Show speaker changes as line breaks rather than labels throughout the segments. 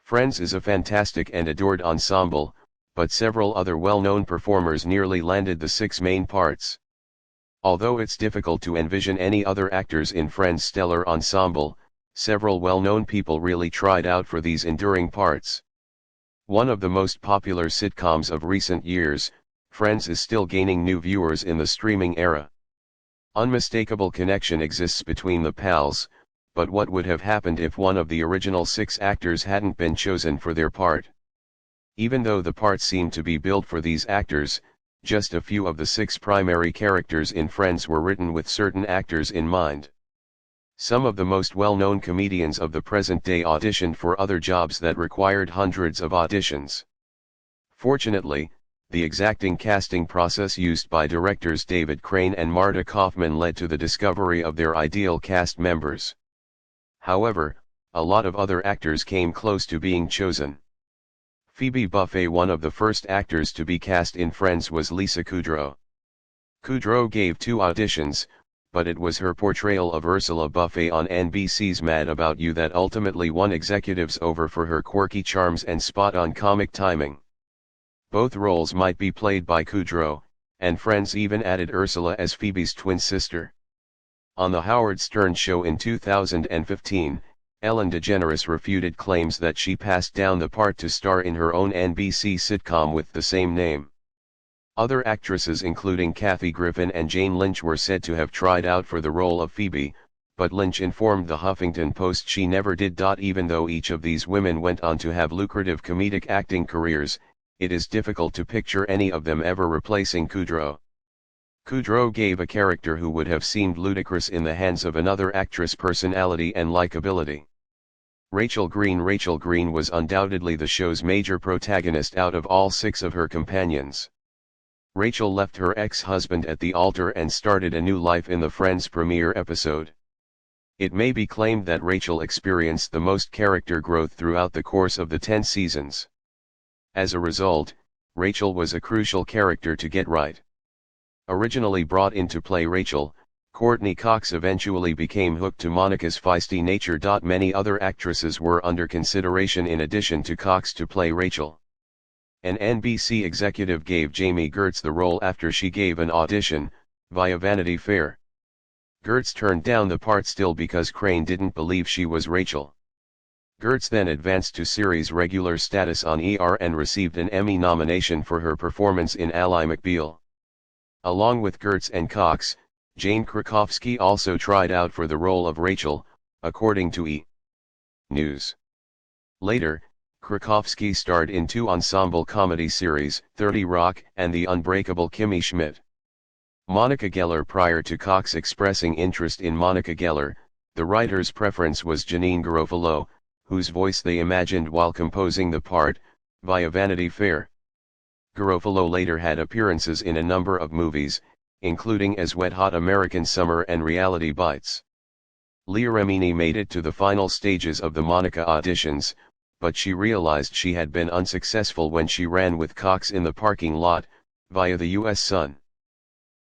Friends is a fantastic and adored ensemble, but several other well-known performers nearly landed the 6 main parts. Although it's difficult to envision any other actors in Friends' stellar ensemble, several well-known people really tried out for these enduring parts. One of the most popular sitcoms of recent years, Friends is still gaining new viewers in the streaming era. Unmistakable connection exists between the pals, but what would have happened if one of the original 6 actors hadn't been chosen for their part? Even though the parts seem to be built for these actors, just a few of the 6 primary characters in Friends were written with certain actors in mind. Some of the most well-known comedians of the present day auditioned for other jobs that required hundreds of auditions. Fortunately, the exacting casting process used by directors David Crane and Marta Kauffman led to the discovery of their ideal cast members. However, a lot of other actors came close to being chosen. Phoebe Buffay, one of the first actors to be cast in Friends, was Lisa Kudrow. Kudrow gave 2 auditions, but it was her portrayal of Ursula Buffay on NBC's Mad About You that ultimately won executives over for her quirky charms and spot-on comic timing. Both roles might be played by Kudrow, and Friends even added Ursula as Phoebe's twin sister. On The Howard Stern Show in 2015, Ellen DeGeneres refuted claims that she passed down the part to star in her own NBC sitcom with the same name. Other actresses including Kathy Griffin and Jane Lynch were said to have tried out for the role of Phoebe, but Lynch informed the Huffington Post she never did. Even though each of these women went on to have lucrative comedic acting careers, it is difficult to picture any of them ever replacing Kudrow. Kudrow gave a character who would have seemed ludicrous in the hands of another actress personality and likability. Rachel Green was undoubtedly the show's major protagonist out of all 6 of her companions. Rachel left her ex-husband at the altar and started a new life in the Friends premiere episode. It may be claimed that Rachel experienced the most character growth throughout the course of the 10 seasons. As a result, Rachel was a crucial character to get right. Originally brought in to play Rachel, Courtney Cox eventually became hooked to Monica's feisty nature. Many other actresses were under consideration in addition to Cox to play Rachel. An NBC executive gave Jamie Gertz the role after she gave an audition, via Vanity Fair. Gertz turned down the part still because Crane didn't believe she was Rachel. Gertz then advanced to series regular status on ER and received an Emmy nomination for her performance in Ally McBeal. Along with Gertz and Cox, Jane Krakowski also tried out for the role of Rachel, according to E! News. Later, Krakowski starred in 2 ensemble comedy series, 30 Rock and The Unbreakable Kimmy Schmidt. Monica Geller. Prior to Cox expressing interest in Monica Geller, the writer's preference was Janeane Garofalo, whose voice they imagined while composing the part, via Vanity Fair. Garofalo later had appearances in a number of movies, including as Wet Hot American Summer and Reality Bites. Leah Remini made it to the final stages of the Monica auditions, but she realized she had been unsuccessful when she ran with Cox in the parking lot, via the US Sun.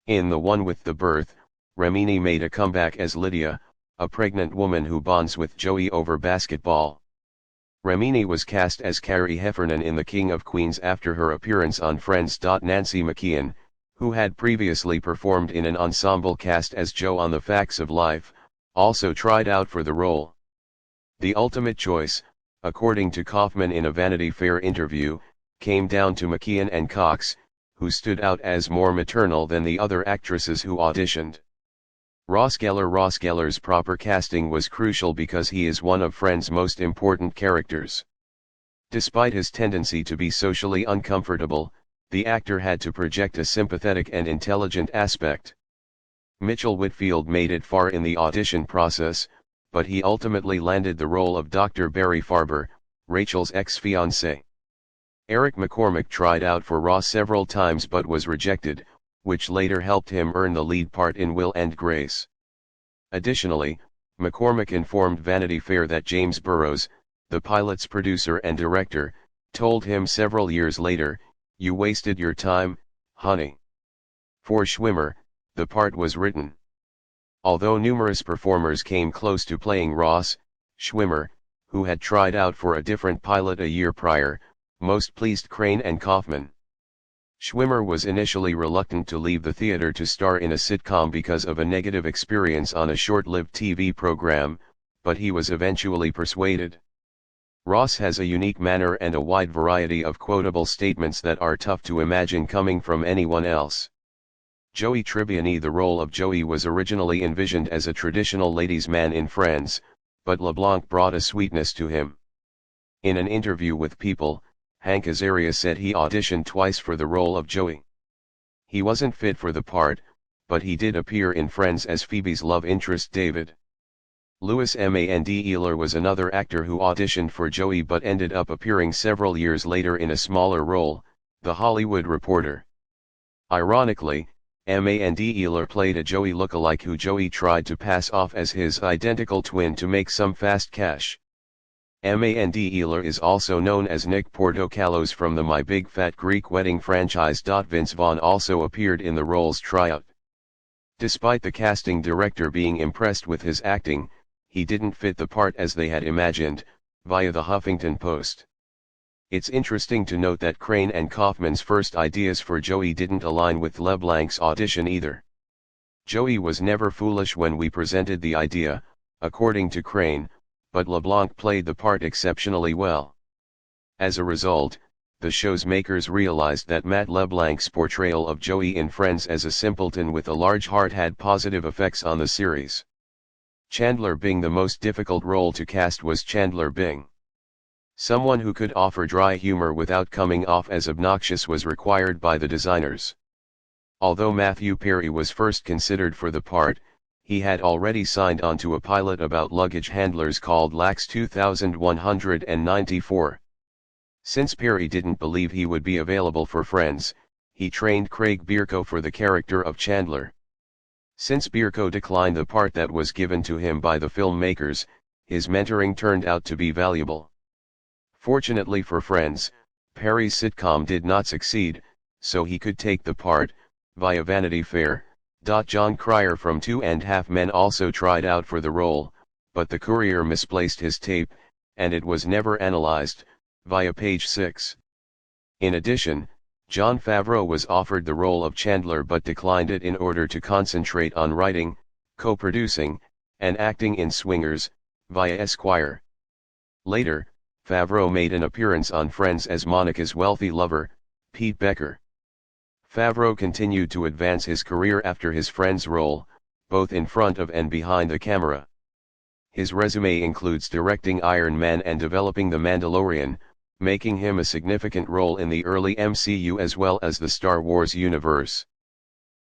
In The One with the Birth, Remini made a comeback as Lydia, a pregnant woman who bonds with Joey over basketball. Remini was cast as Carrie Heffernan in The King of Queens after her appearance on Friends. Nancy McKeon, who had previously performed in an ensemble cast as Jo on The Facts of Life, also tried out for the role. The ultimate choice, according to Kauffman in a Vanity Fair interview, came down to McKeon and Cox, who stood out as more maternal than the other actresses who auditioned. Ross Geller's proper casting was crucial because he is one of Friends' most important characters. Despite his tendency to be socially uncomfortable, the actor had to project a sympathetic and intelligent aspect. Mitchell Whitfield made it far in the audition process, but he ultimately landed the role of Dr. Barry Farber, Rachel's ex-fiancé. Eric McCormack tried out for Ross several times but was rejected, which later helped him earn the lead part in Will and Grace. Additionally, McCormack informed Vanity Fair that James Burrows, the pilot's producer and director, told him several years later, "You wasted your time, honey." For Schwimmer, the part was written. Although numerous performers came close to playing Ross, Schwimmer, who had tried out for a different pilot a year prior, most pleased Crane and Kauffman. Schwimmer was initially reluctant to leave the theater to star in a sitcom because of a negative experience on a short-lived TV program, but he was eventually persuaded. Ross has a unique manner and a wide variety of quotable statements that are tough to imagine coming from anyone else. Joey Tribbiani. The role of Joey was originally envisioned as a traditional ladies' man in Friends, but LeBlanc brought a sweetness to him. In an interview with People, Hank Azaria said he auditioned twice for the role of Joey. He wasn't fit for the part, but he did appear in Friends as Phoebe's love interest David. Louis Mandler was another actor who auditioned for Joey but ended up appearing several years later in a smaller role, The Hollywood Reporter. Ironically, Mandler played a Joey lookalike who Joey tried to pass off as his identical twin to make some fast cash. Mandler is also known as Nick Portokalos from the My Big Fat Greek Wedding franchise. Vince Vaughn also appeared in the role's tryout. Despite the casting director being impressed with his acting, he didn't fit the part as they had imagined, via the Huffington Post. It's interesting to note that Crane and Kaufman's first ideas for Joey didn't align with LeBlanc's audition either. Joey was never foolish when we presented the idea, according to Crane, but LeBlanc played the part exceptionally well. As a result, the show's makers realized that Matt LeBlanc's portrayal of Joey in Friends as a simpleton with a large heart had positive effects on the series. Chandler Bing. The most difficult role to cast was Chandler Bing. Someone who could offer dry humor without coming off as obnoxious was required by the designers. Although Matthew Perry was first considered for the part, he had already signed on to a pilot about luggage handlers called LAX 2194. Since Perry didn't believe he would be available for Friends, he trained Craig Bierko for the character of Chandler. Since Bierko declined the part that was given to him by the filmmakers, his mentoring turned out to be valuable. Fortunately for Friends, Perry's sitcom did not succeed, so he could take the part, via Vanity Fair. John Cryer from 2.5 Men also tried out for the role, but the courier misplaced his tape, and it was never analyzed, via Page 6. In addition, Jon Favreau was offered the role of Chandler but declined it in order to concentrate on writing, co-producing, and acting in Swingers, via Esquire. Later, Favreau made an appearance on Friends as Monica's wealthy lover, Pete Becker. Favreau continued to advance his career after his Friends role, both in front of and behind the camera. His resume includes directing Iron Man and developing The Mandalorian, making him a significant role in the early MCU as well as the Star Wars universe.